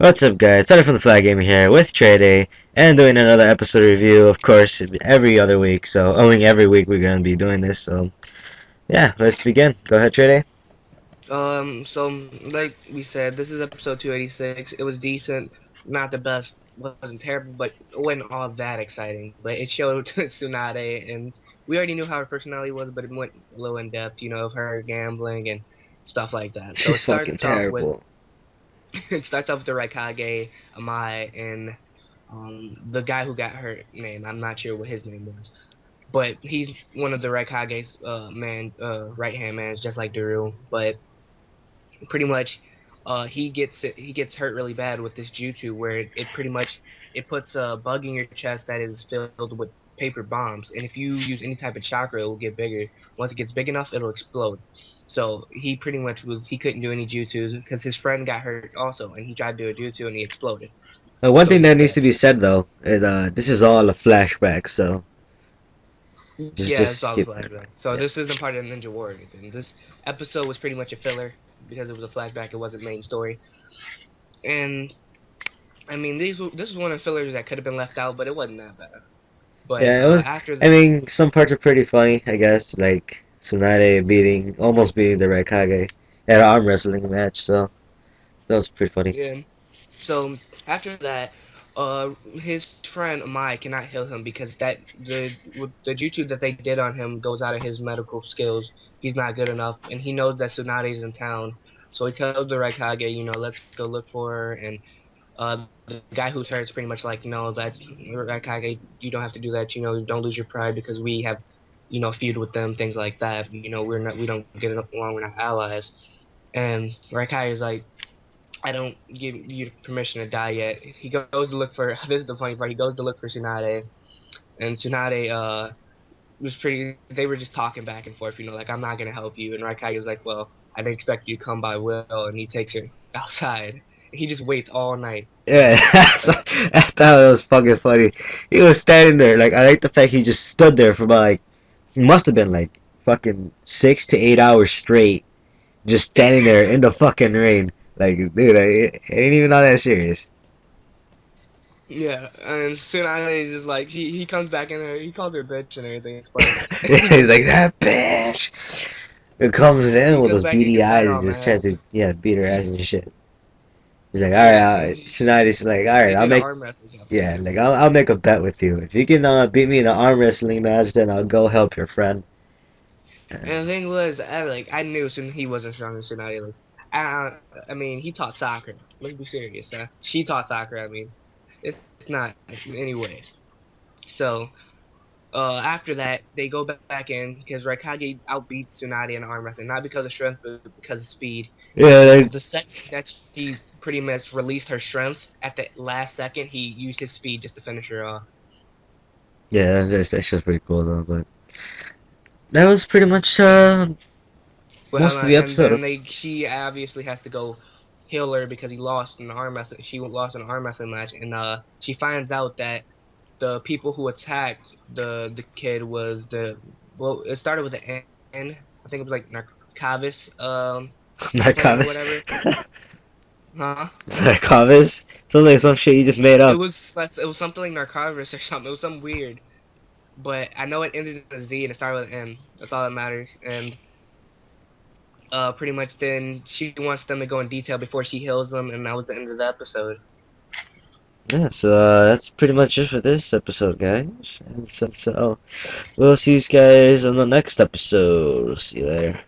What's up, guys? Started from the Flag Gamer here with Trade and doing another episode review. Of course, every other week. So, owing every week we're gonna be doing this. So, yeah, let's begin. Go ahead, Trade. So like we said, this is episode 286. It was decent, not the best, wasn't terrible, but it wasn't all that exciting. But it showed Tsunade, and we already knew how her personality was, but it went a little in depth, of her gambling and stuff like that. So it She's fucking starts off with terrible. it starts off with the Raikage, Amai, and the guy who got her name. I'm not sure what his name was, but he's one of the Raikage's right hand man, just like Daru, but pretty much he gets hurt really bad with this jutsu where it pretty much it puts a bug in your chest that is filled with paper bombs, and if you use any type of chakra it will get bigger. Once it gets big enough it'll explode. So he pretty much he couldn't do any jutsus because his friend got hurt also, and he tried to do a jutsu and he exploded. One So thing he's that needs dead. to be said though is this is all a flashback. So Yeah, just it's all a skip that. flashback. So Yeah. this isn't part of the Ninja Warrior thing. This episode was pretty much a filler because it was a flashback. It wasn't main story. And I mean, this is one of the fillers that could have been left out, but it wasn't that bad. But Yeah, it was. after I the mean, some parts are pretty funny, I guess. Like Tsunade almost beating the Raikage at an arm wrestling match. So that was pretty funny. yeah, so after that, his friend Amai cannot heal him because the jutsu that they did on him goes out of his medical skills. He's not good enough, and he knows that Tsunade's in town. So he tells the Raikage, let's go look for her. And the guy who's hurt is pretty much like, no, that Raikage, you don't have to do that. Don't lose your pride because we have, feud with them, things like that. We don't get along. We're not allies. And Raikage is like, I don't give you permission to die yet. He goes to look for. This is the funny part. He goes to look for Tsunade, and Tsunade was pretty. They were just talking back and forth. Like, I'm not gonna help you. And Raikage was like, well, I didn't expect you to come by will, and he takes her outside. He just waits all night. Yeah, so, I thought it was fucking funny. He was standing there, like I like the fact he just stood there for about he must have been like fucking 6 to 8 hours straight, just standing there in the fucking rain. Like, dude, it ain't even all that serious. Yeah, and Tsunade is just like he comes back in there. He calls her a bitch and everything. It's funny. He's like that bitch. It comes in He with comes those back and beady gets her eyes all and just mad. tries to beat her ass and shit. He's like, all right, Yeah, and Tsunade's like, all right, they I'll did an make arm wrestle after yeah, that. like I'll make a bet with you. If you can beat me in an arm wrestling match, then I'll go help your friend. And the thing was, I knew he wasn't strong as Tsunade. Like, I mean, he taught soccer. Let's be serious, huh? She taught soccer. I mean, it's not anyway. So, after that, they go back in because Raikage outbeats Tsunade in arm wrestling, not because of strength, but because of speed. Yeah, So like the second that she pretty much released her strength at the last second, he used his speed just to finish her off. yeah, that's just pretty cool though. But that was pretty much Well, most of the and episode. then she obviously has to go heal her because he lost in the arm wrestling. She lost in an arm wrestling match, and she finds out that the people who attacked the kid was it started with an N. I think it was like Narcavis, something or Narcovis. whatever. Huh? Narcovis? Sounds like some shit you just made It up. was something like Narcavis or something. It was something weird, but I know it ended in a Z and it started with an N. That's all that matters. And pretty much then she wants them to go in detail before she heals them, and that was the end of the episode. Yeah, so that's pretty much it for this episode, guys. And so we'll see you guys on the next episode. See you later.